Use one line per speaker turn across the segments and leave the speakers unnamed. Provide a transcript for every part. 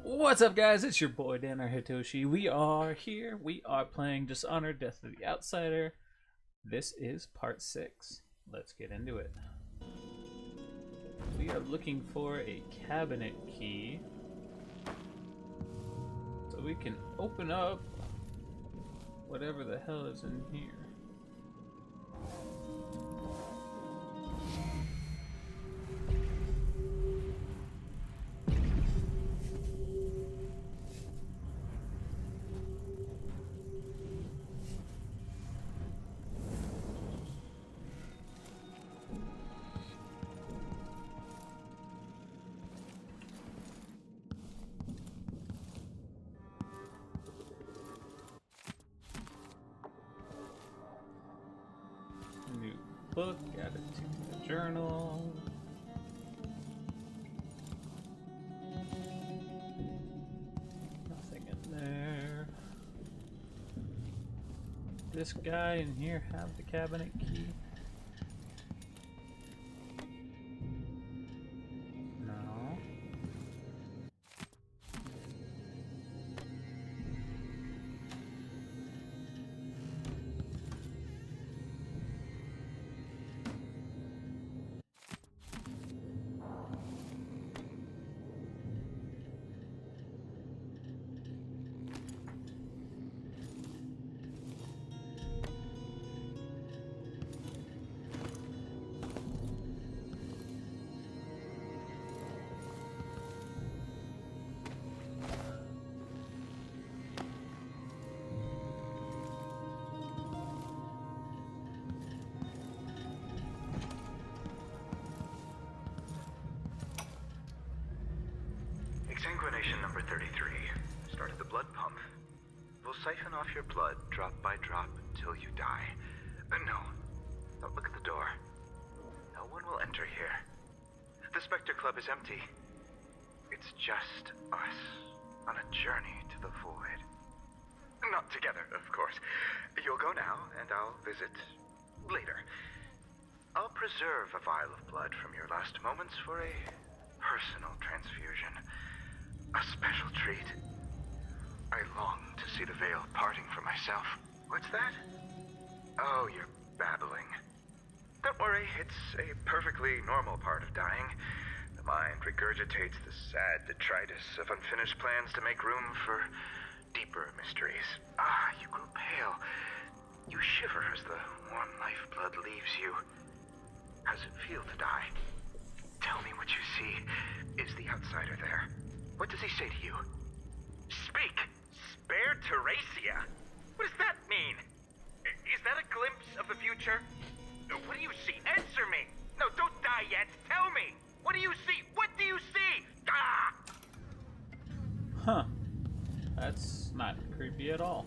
What's up, guys? It's your boy Dan Hitoshi. We are here. We are playing Dishonored: Death of the Outsider. This is part 6. Let's get into it. We are looking for a cabinet key so we can open up whatever the hell is in here. New book, added to the journal. Nothing in there. This guy in here have the cabinet key? No.
Exsanguination number 33. Started the blood pump. We'll siphon off your blood drop by drop until you die. No. Don't look at the door. No one will enter here. The Spectre Club is empty. It's just us on a journey to the void. Not together, of course. You'll go now, and I'll visit later. I'll preserve a vial of blood from your last moments for a personal transfusion. A special treat. I long to see the veil parting for myself. What's that? Oh, you're babbling. Don't worry, it's a perfectly normal part of dying. The mind regurgitates the sad detritus of unfinished plans to make room for deeper mysteries. Ah, you grow pale. You shiver as the warm lifeblood leaves you. How's it feel to die? Tell me what you see. Is the outsider there? What does he say to you? Speak! Spare Teresia? What does that mean? Is that a glimpse of the future? What do you see? Answer me! No, don't die yet! Tell me! What do you see? What do you see? Ah!
Huh. That's not creepy at all.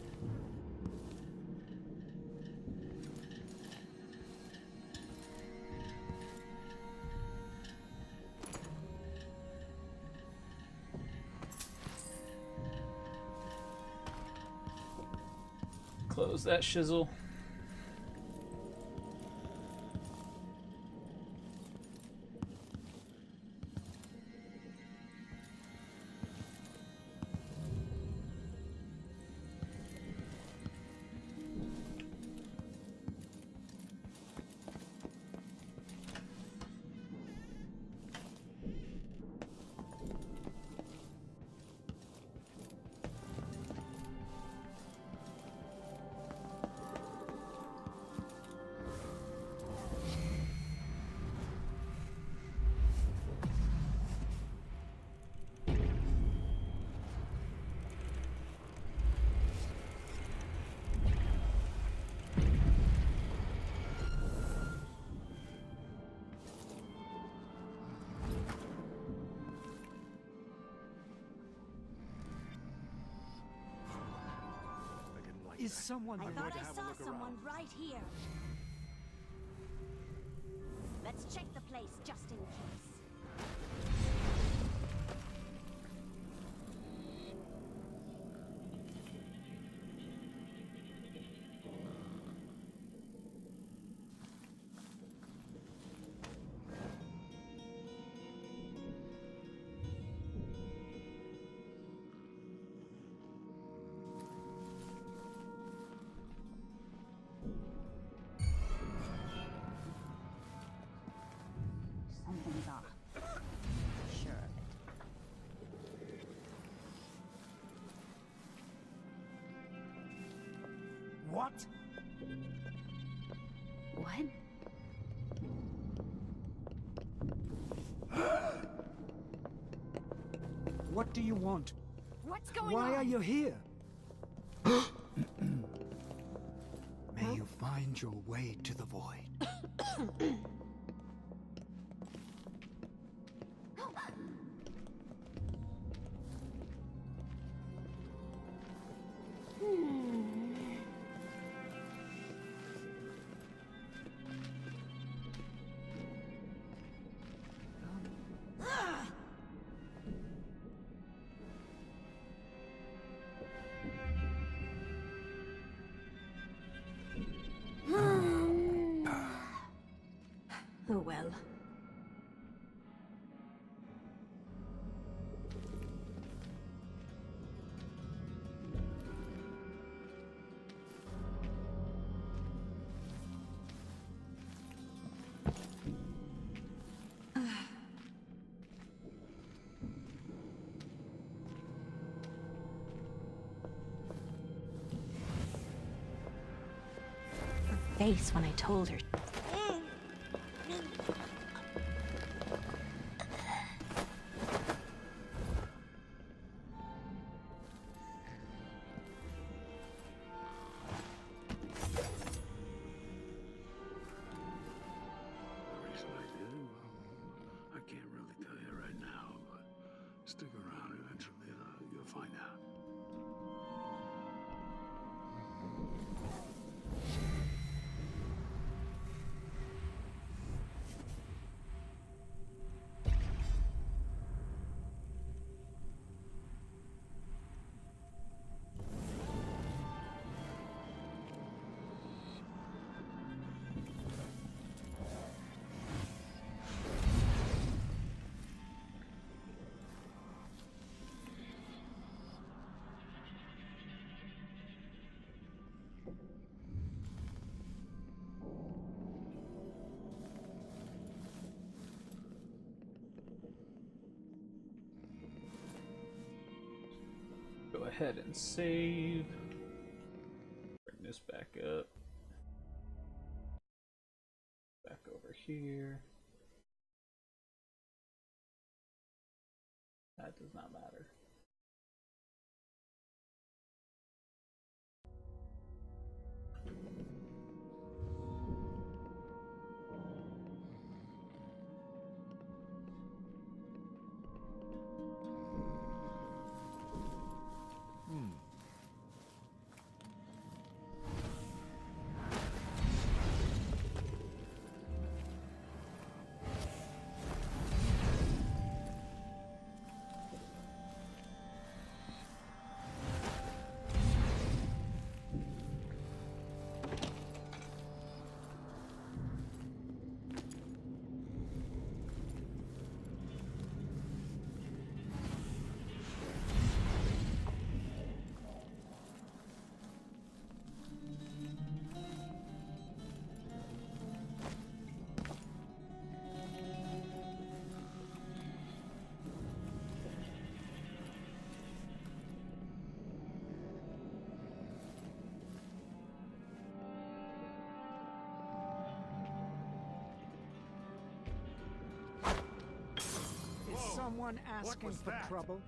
Close that shizzle.
Is someone
I
there?
thought I saw someone right here. Let's check the place just in case. Something's off. Sure of it.
What?
What?
What do you want?
What's going on?
Why are you here? May you find your way to the void.
Oh well. Her face when I told her.
The reason I did it, well, I can't really tell you right now, but stick around. Eventually, you'll find out.
Go ahead and save. Bring this back up. Back over here. That does not matter.
Is someone asking for trouble?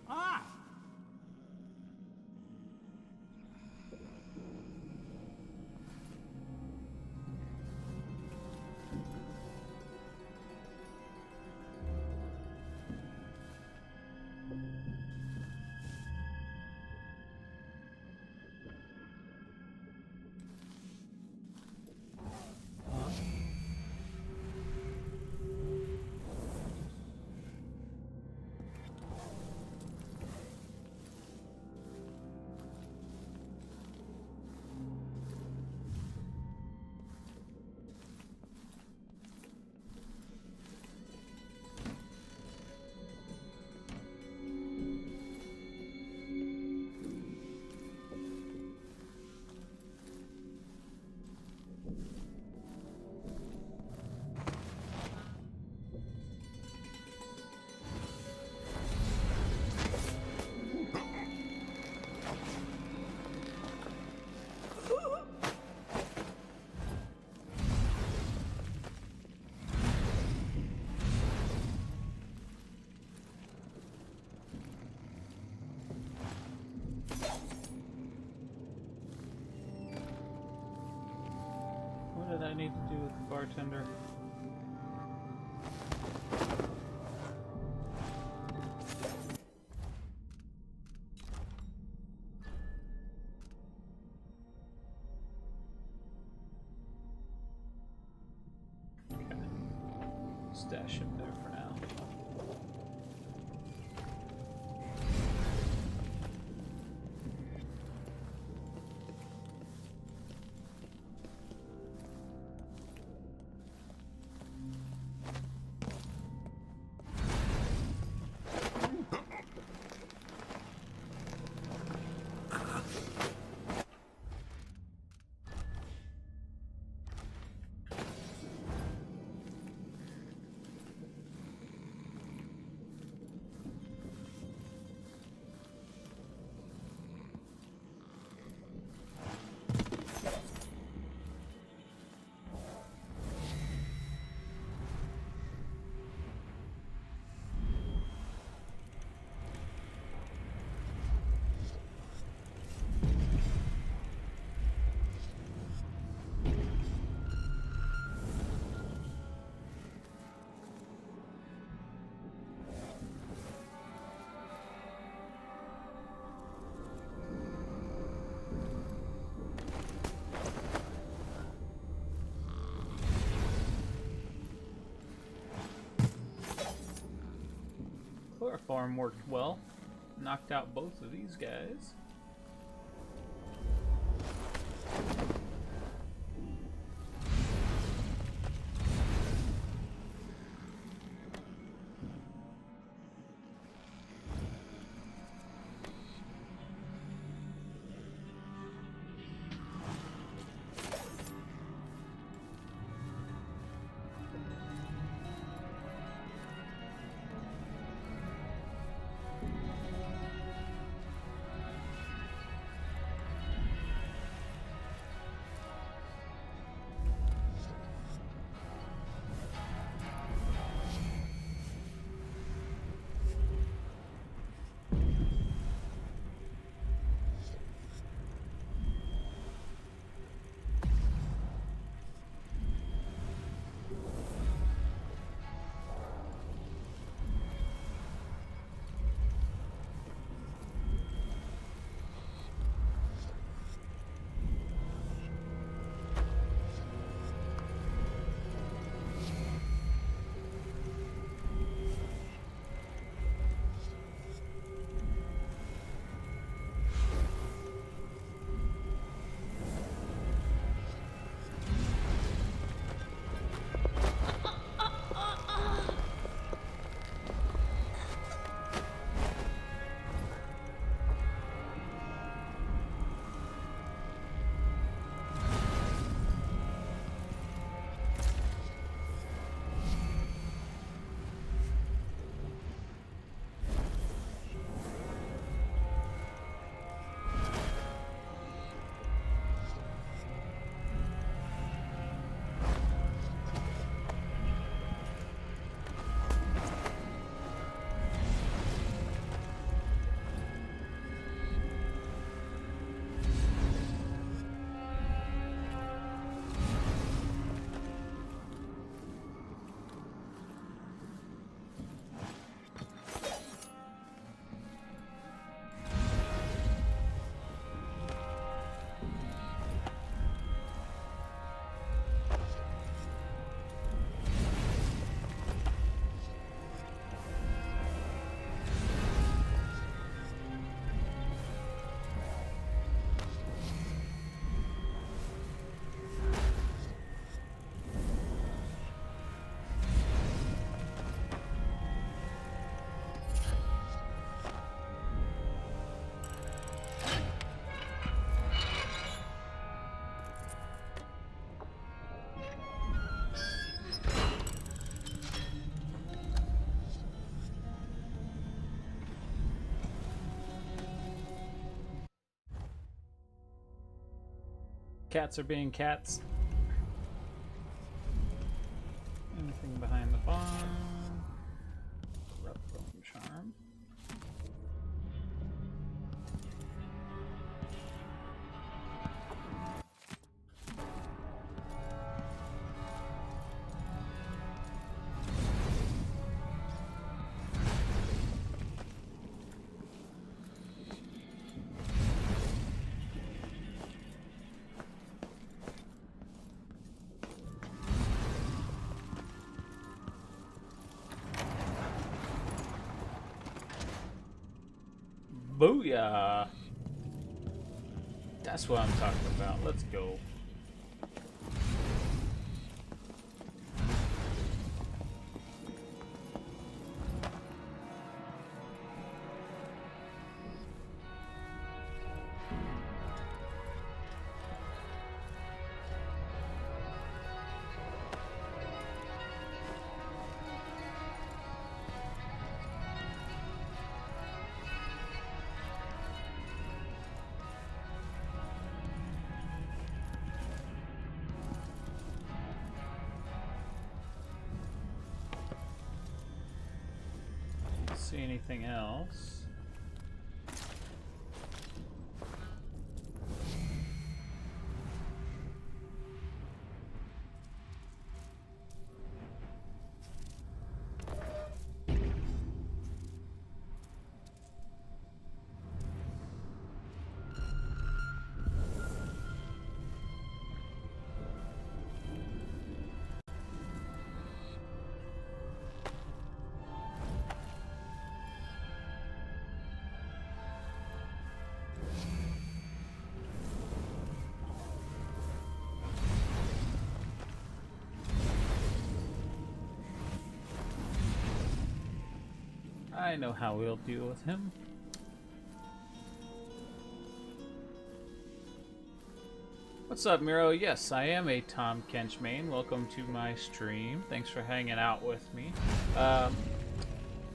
Ah!
did I need to do with the bartender? Okay. Stash him there for now. Chloroform worked well. Knocked out both of these guys. Cats are being cats. Anything behind the barn? Corrupt bone charm. Booyah! That's what I'm talking about. Let's go. See anything else? I know how we'll deal with him. What's up, Miro? Yes, I am a Tom Kench main. Welcome to my stream. Thanks for hanging out with me. I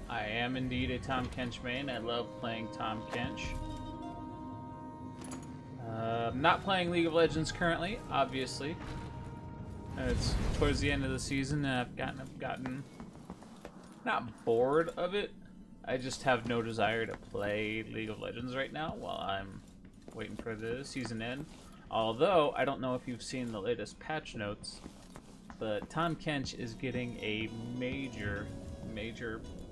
am indeed a Tom Kench main. I love playing Tom Kench. I'm not playing League of Legends currently, obviously. It's towards the end of the season, and I've gotten not bored of it. I just have no desire to play League of Legends right now while I'm waiting for the season end. Although, I don't know if you've seen the latest patch notes, but Tom Kench is getting a major,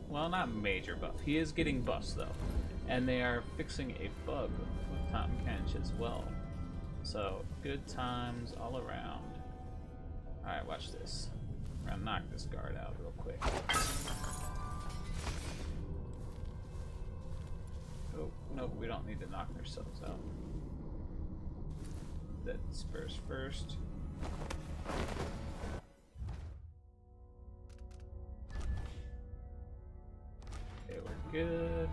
well, not major buff. He is getting buffs, though. And they are fixing a bug with Tom Kench as well. So, good times all around. Alright, watch this. I'm gonna knock this guard out real quick. Oh, nope, we don't need to knock ourselves out. That disperse first. Okay, we're good.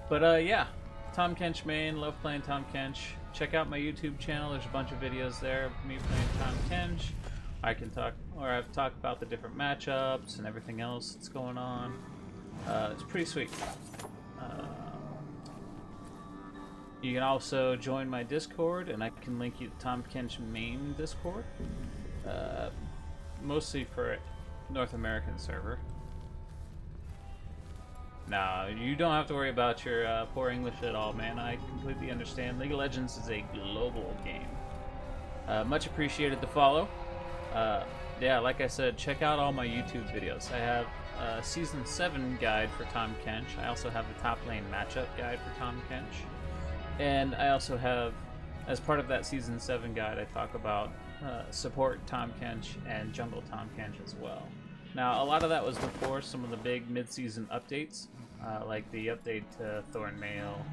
But yeah, Tom Kench main, love playing Tom Kench. Check out my YouTube channel, there's a bunch of videos there of me playing Tom Kench. I can talk, or I've talked about the different matchups and everything else that's going on. It's pretty sweet. You can also join my Discord, and I can link you to Tom Kench main Discord. Mostly for North American server. Now, you don't have to worry about your poor English at all, man. I completely understand. League of Legends is a global game. Much appreciated the follow. Yeah, like I said, check out all my YouTube videos. I have a Season 7 guide for Tom Kench. I also have the top lane matchup guide for Tom Kench. And I also have, as part of that Season 7 guide, I talk about support Tom Kench and jungle Tom Kench as well. Now, a lot of that was before some of the big mid-season updates, like the update to Thorn Mail.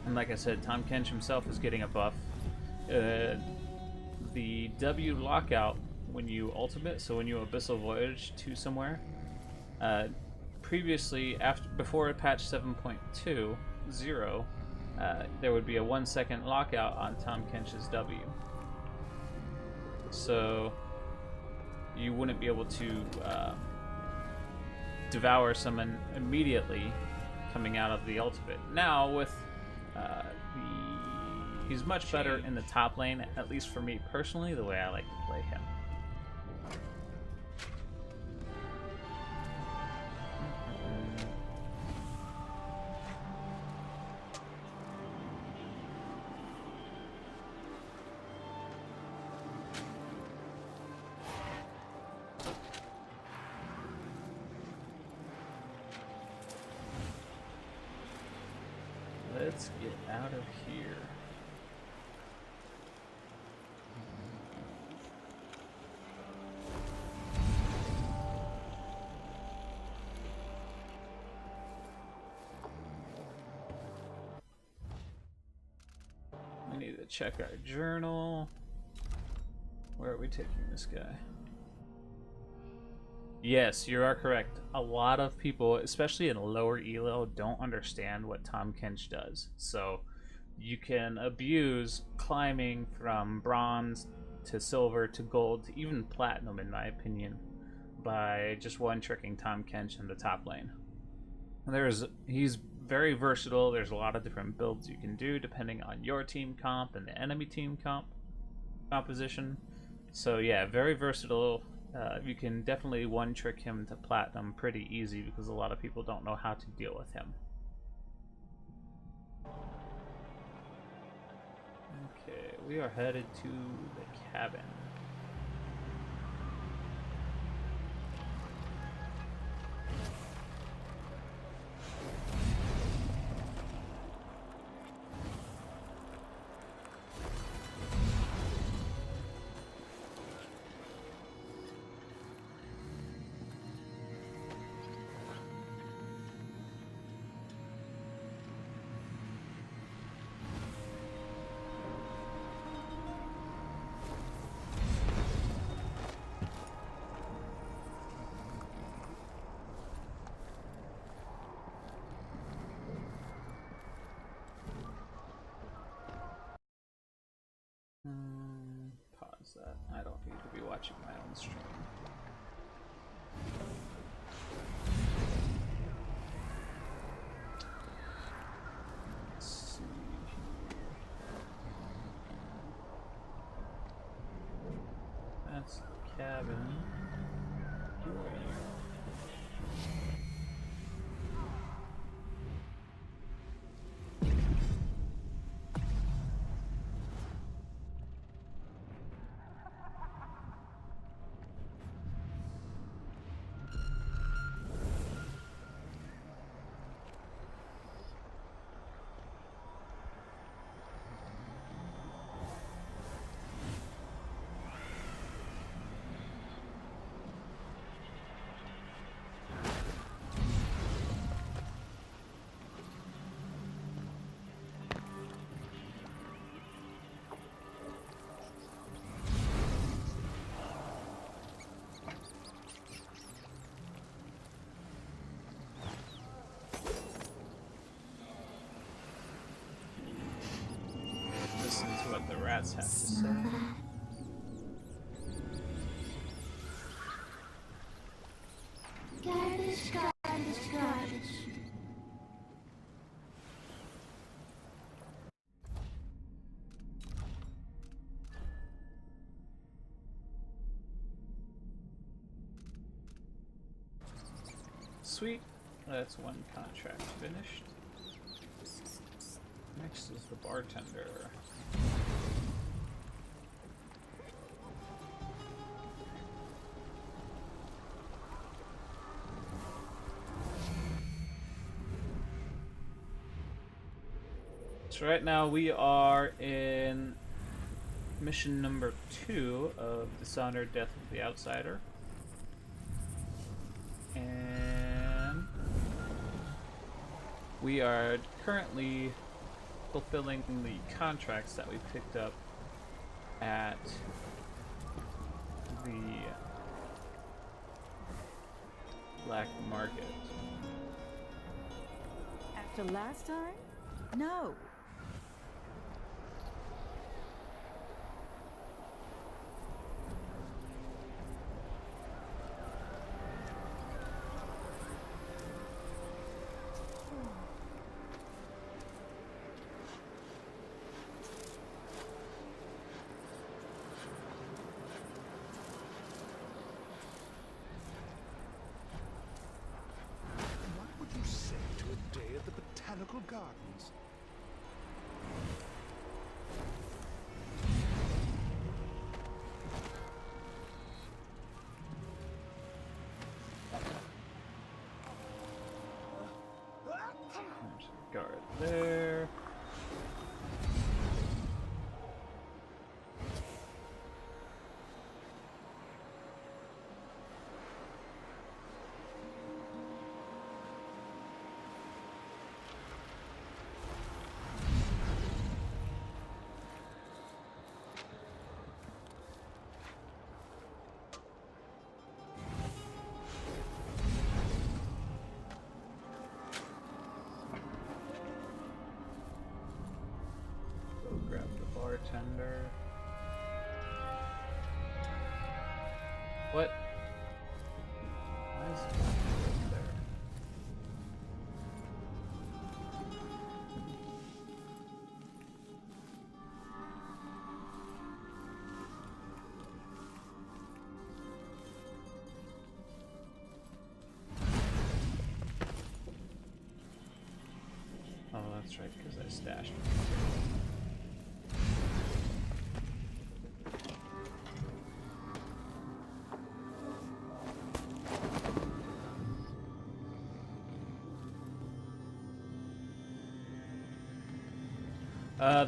And like I said, Tom Kench himself is getting a buff. The W lockout when you ultimate, so when you Abyssal Voyage to somewhere, previously, before patch 7.2, there would be a 1 second lockout on Tom Kench's W. So you wouldn't be able to devour someone immediately coming out of the ultimate. Now with he's much better in the top lane, at least for me personally, the way I like to play him. Let's get out of here. need to check our journal. Where are we taking this guy? Yes, you are correct. A lot of people, especially in lower elo, don't understand what Tom Kench does. So you can abuse climbing from bronze to silver to gold to even platinum, in my opinion, by just one-tricking Tom Kench in the top lane. He's very versatile. There's a lot of different builds you can do depending on your team comp and the enemy team composition. So yeah, very versatile. You can definitely one-trick him to platinum pretty easy because a lot of people don't know how to deal with him. Okay, we are headed to the cabin. Pause that. I don't need to be watching my own stream. Let's see here. That's the cabin. Who are you? Listen to what the rats have to say.
Garbage, garbage, garbage.
Sweet. That's one contract finished. Next is the bartender. So right now we are in mission number 2 of Dishonored, Death of the Outsider. And we are currently fulfilling the contracts that we picked up at the black market.
After last time? No.
What would you say to a day at the Botanical Gardens?
There's a guard there. Bartender. What? Why is it there? Oh, that's right, because I stashed it.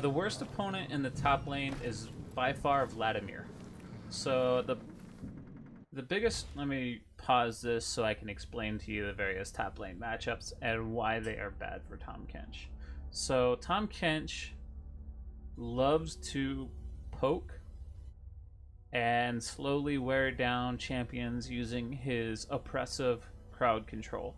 The worst opponent in the top lane is by far Vladimir. So the biggest, let me pause this so I can explain to you the various top lane matchups and why they are bad for Tahm Kench. So Tahm Kench loves to poke and slowly wear down champions using his oppressive crowd control.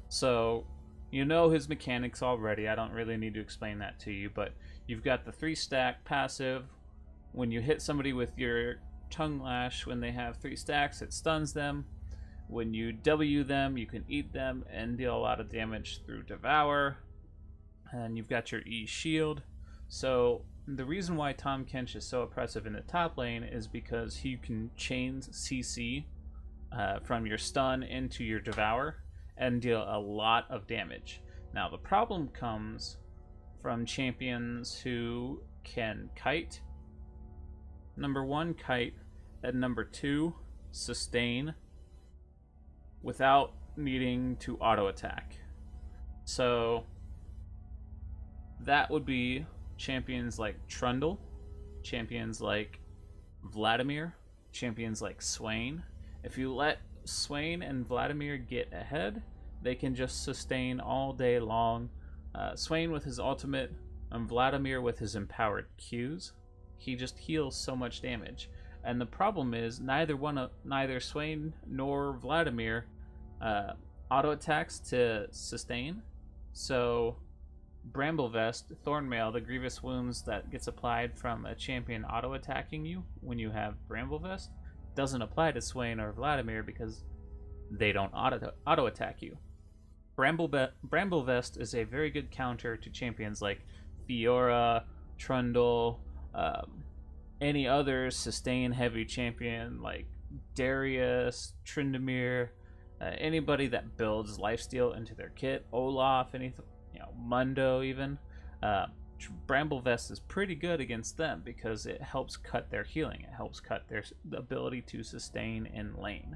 So you know his mechanics already. I don't really need to explain that to you, but you've got the 3-stack passive. When you hit somebody with your tongue lash, when they have 3 stacks, it stuns them. When you W them, you can eat them and deal a lot of damage through Devour. And you've got your E shield. So the reason why Tahm Kench is so oppressive in the top lane is because he can chain CC from your stun into your Devour and deal a lot of damage. Now the problem comes from champions who can kite. Number 1, kite, and number 2, sustain without needing to auto attack. So that would be champions like Trundle, champions like Vladimir, champions like Swain. If you let Swain and Vladimir get ahead, they can just sustain all day long. Swain with his ultimate and Vladimir with his empowered Qs. He just heals so much damage. And the problem is neither Swain nor Vladimir auto attacks to sustain. So Bramblevest, Thornmail, the grievous wounds that gets applied from a champion auto attacking you when you have Bramblevest, doesn't apply to Swain or Vladimir because they don't auto attack you. Bramblevest is a very good counter to champions like Fiora, Trundle, any other sustain heavy champion like Darius, Tryndamere, anybody that builds lifesteal into their kit, Olaf, anything, Mundo even. Bramblevest is pretty good against them because it helps cut their healing. It helps cut their ability to sustain in lane.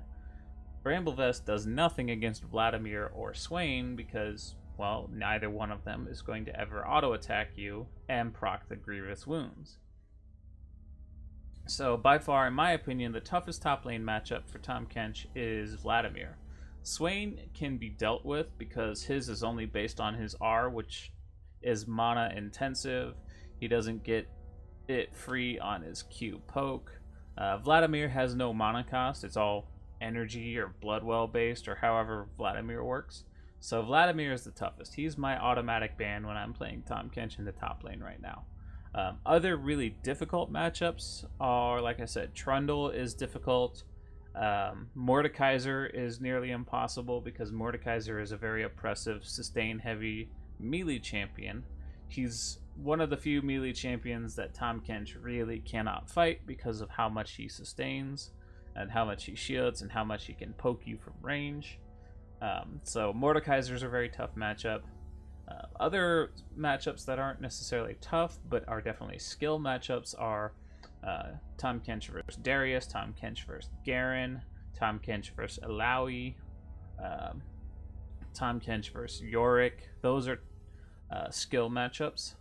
Bramblevest does nothing against Vladimir or Swain because, well, neither one of them is going to ever auto attack you and proc the grievous wounds. So by far, in my opinion, the toughest top lane matchup for Tahm Kench is Vladimir. Swain can be dealt with because his is only based on his R, which is mana intensive. He doesn't get it free on his Q poke. Vladimir has no mana cost. It's all energy or Bloodwell based or however Vladimir works. So Vladimir is the toughest. He's my automatic ban when I'm playing Tahm Kench in the top lane right now. Other really difficult matchups are, like I said, Trundle is difficult. Mordekaiser is nearly impossible because Mordekaiser is a very oppressive, sustain-heavy melee champion. He's one of the few melee champions that Tahm Kench really cannot fight because of how much he sustains and how much he shields and how much he can poke you from range. So Mordekaiser is a very tough matchup. Other matchups that aren't necessarily tough but are definitely skill matchups are Tahm Kench versus Darius, Tahm Kench versus Garen, Tahm Kench versus Alawi, Tahm Kench versus Yorick. Those are skill matchups.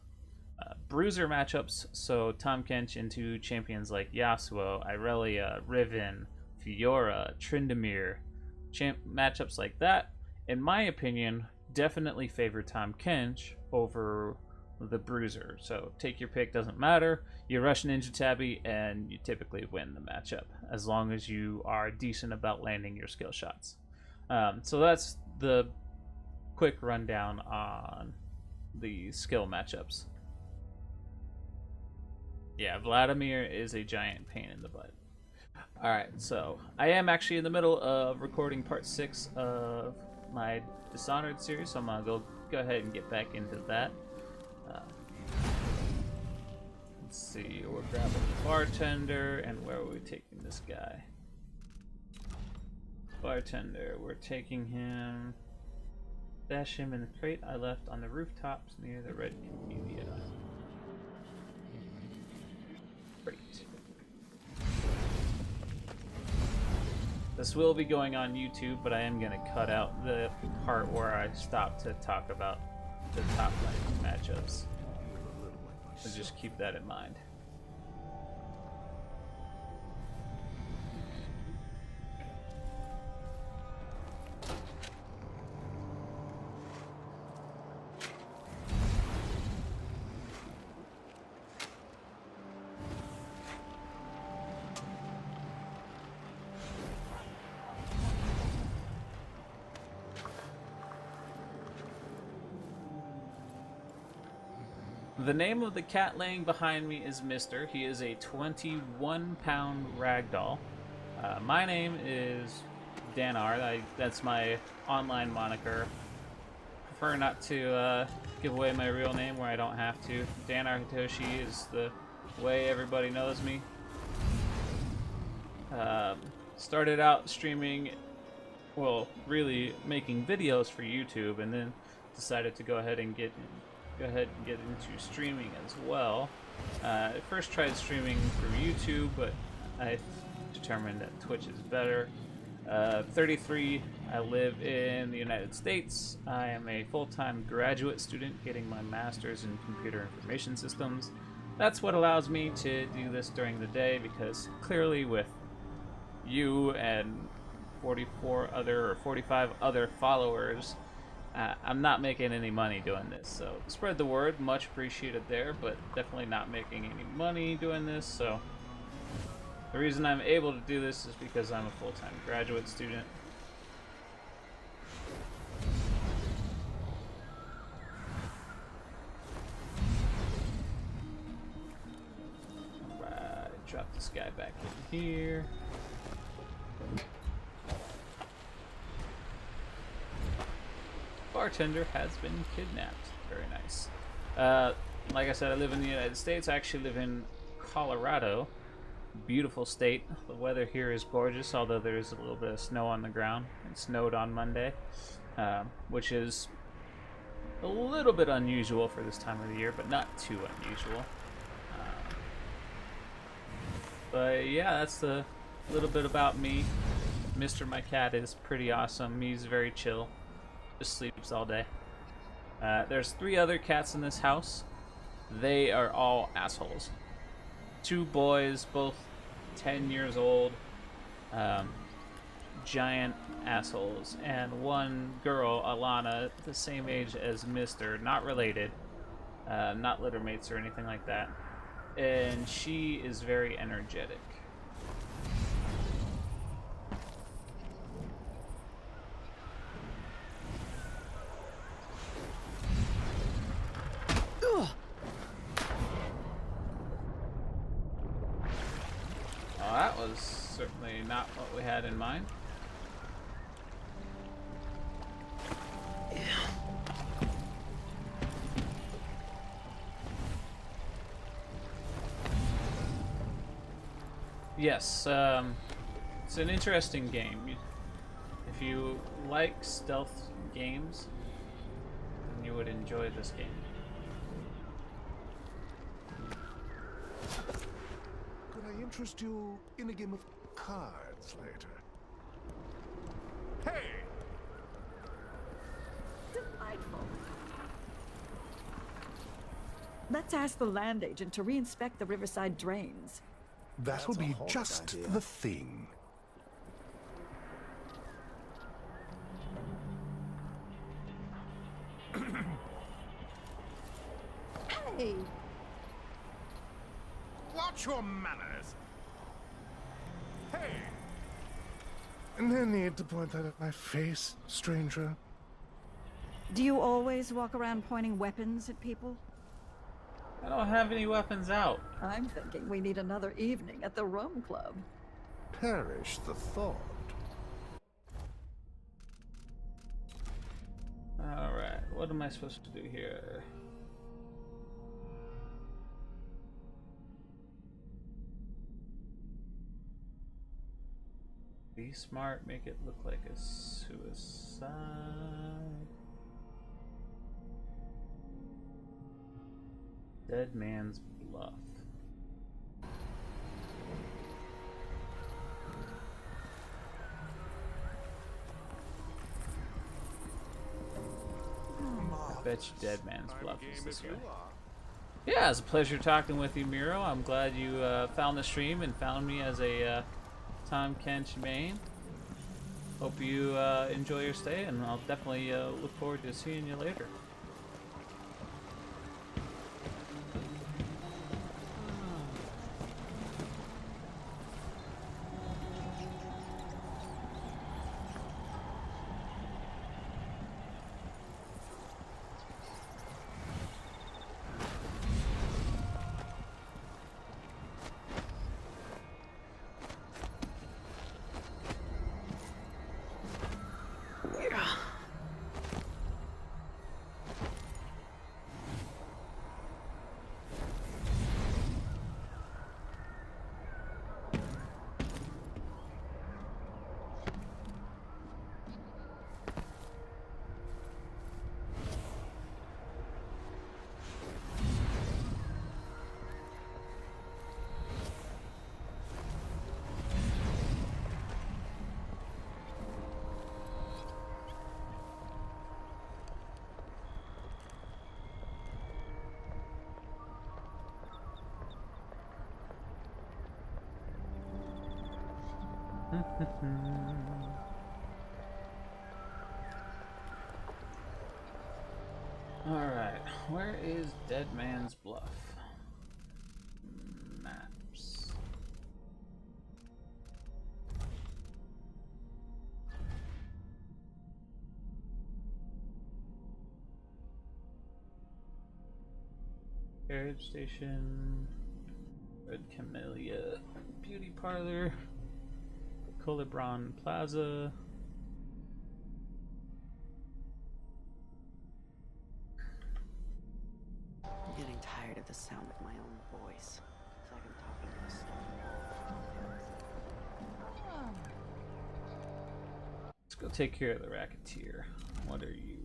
Bruiser matchups, so Tahm Kench into champions like Yasuo, Irelia, Riven, Fiora, Tryndamere. Matchups like that, in my opinion, definitely favor Tahm Kench over the Bruiser. So take your pick, doesn't matter. You rush Ninja Tabby and you typically win the matchup as long as you are decent about landing your skill shots. So that's the quick rundown on the skill matchups. Yeah, Vladimir is a giant pain in the butt. Alright, so I am actually in the middle of recording part 6 of my Dishonored series, so I'm gonna go ahead and get back into that. Let's see, we're grabbing the bartender, and where are we taking this guy? Bartender, we're taking him. Dash him in the crate I left on the rooftops near the Red Camellia. Great. This will be going on YouTube, but I am going to cut out the part where I stop to talk about the top line matchups. So just keep that in mind. The name of the cat laying behind me is Mister. He is a 21-pound ragdoll. My name is Danar. That's my online moniker. Prefer not to give away my real name where I don't have to. Danar Hitoshi is the way everybody knows me. Started out streaming, well, really making videos for YouTube, and then decided to go ahead and get into streaming as well. I first tried streaming through YouTube, but I determined that Twitch is better. 33, I live in the United States. I am a full-time graduate student getting my master's in computer information systems. That's what allows me to do this during the day, because clearly with you and 45 other followers, I'm not making any money doing this, so spread the word, much appreciated there, but definitely not making any money doing this. So the reason I'm able to do this is because I'm a full-time graduate student. Alright, drop this guy back in here. Bartender has been kidnapped. Very nice. Like I said, I live in the United States. I actually live in Colorado. Beautiful state. The weather here is gorgeous, although there is a little bit of snow on the ground. It snowed on Monday, which is a little bit unusual for this time of the year, but not too unusual. But yeah, that's a little bit about me. Mr. My cat is pretty awesome. He's very chill. Just sleeps all day. There's 3 other cats in this house. They are all assholes. 2 boys, both 10 years old, giant assholes, and 1 girl, Alana, the same age as Mister, not related, not littermates or anything like that, and she is very energetic. Well, that was certainly not what we had in mind. Yes, it's an interesting game. If you like stealth games, then you would enjoy this game.
Could I interest you in a game of cards later? Hey!
Delightful. Let's ask the land agent to reinspect the riverside drains.
That'll be just the thing.
Hey!
Watch your manners. Hey! No need to point that at my face, stranger.
Do you always walk around pointing weapons at people?
I don't have any weapons out.
I'm thinking we need another evening at the Rum Club.
Perish the thought.
Alright, what am I supposed to do here? Be smart, make it look like a suicide. Dead Man's Bluff. I bet you Dead Man's Bluff is this way. Yeah, it's a pleasure talking with you, Miro. I'm glad you found the stream and found me as a Tom Kench main. Hope you enjoy your stay, and I'll definitely look forward to seeing you later. Alright, where is Dead Man's Bluff? Maps. Carriage station, Red Camellia Beauty Parlor, Colibron Plaza.
I'm getting tired of the sound of my own voice. It's like I'm talking to myself.
Let's go take care of the racketeer. What are you?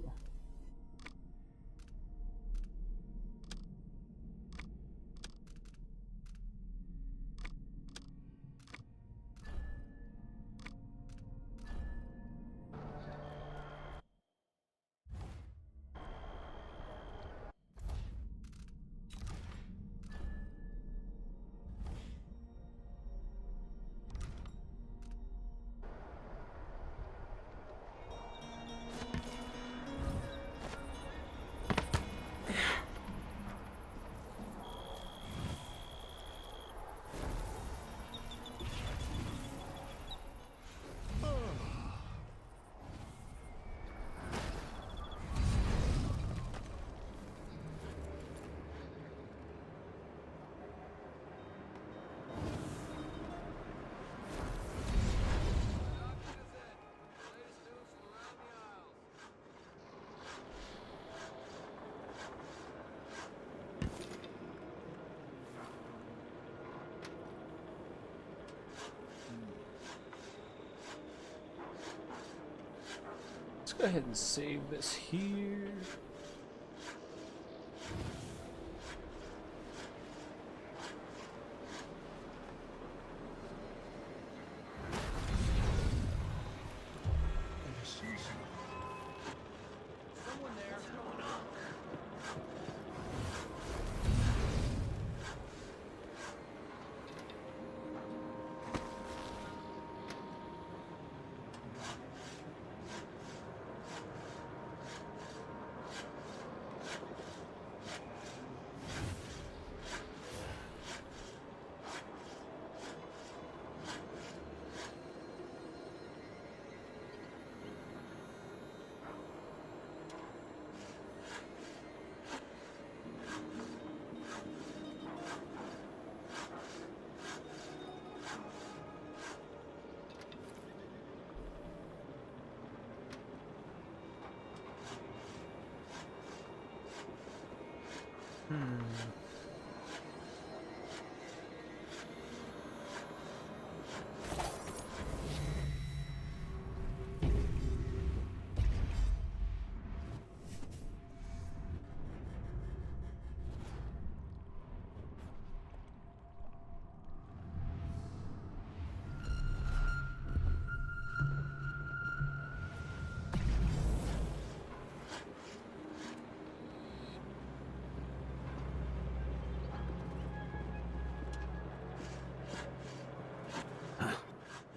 Let's go ahead and save this here.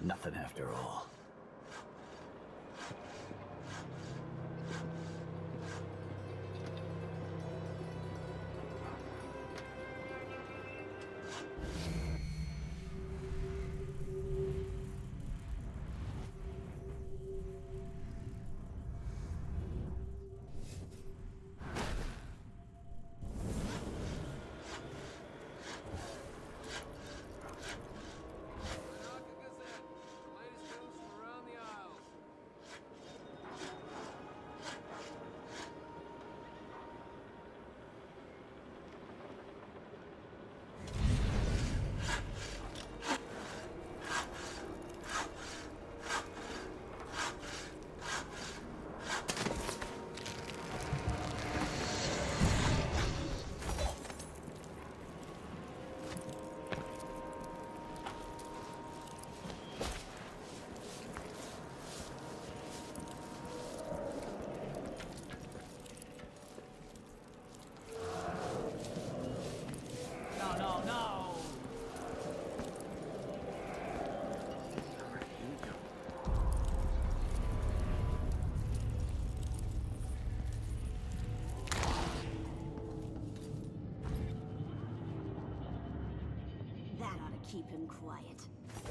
Nothing after all.
That ought to keep him quiet.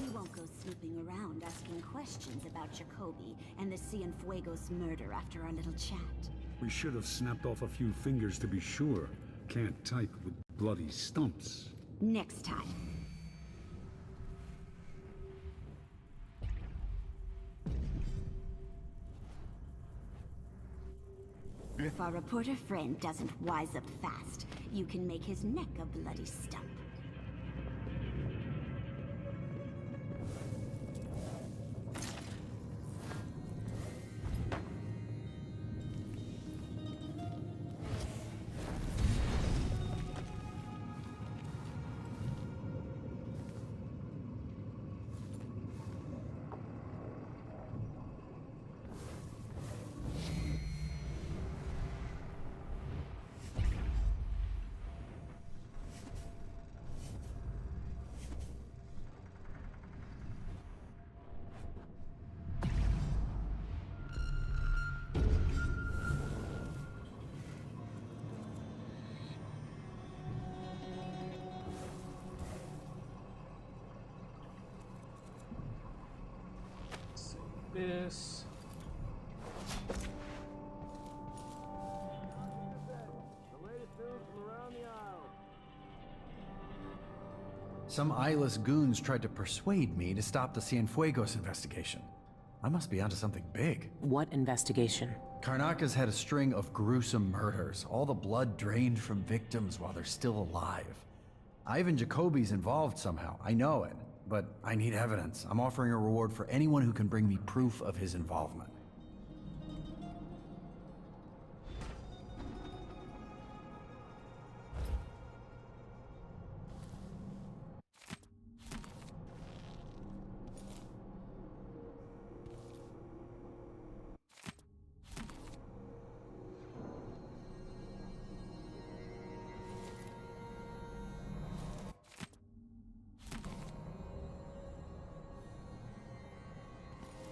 We won't go snooping around asking questions about Jacoby and the Cienfuegos murder after our little chat.
We should have snapped off a few fingers to be sure. Can't type with bloody stumps.
Next time. If our reporter friend doesn't wise up fast, you can make his neck a bloody stump.
This.
Some eyeless goons tried to persuade me to stop the Cienfuegos investigation. I must be onto something big.
What investigation?
Karnaka's had a string of gruesome murders, all the blood drained from victims while they're still alive. Ivan Jacoby's involved somehow, I know it, but I need evidence. I'm offering a reward for anyone who can bring me proof of his involvement.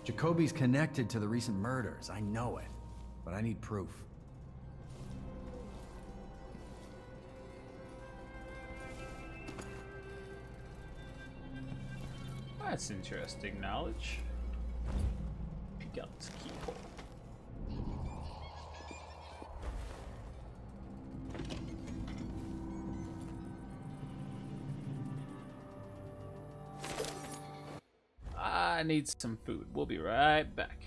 Jacoby's connected to the recent murders, I know it, but I need proof.
That's interesting knowledge. Peek out this keyhole. I need some food. We'll be right back.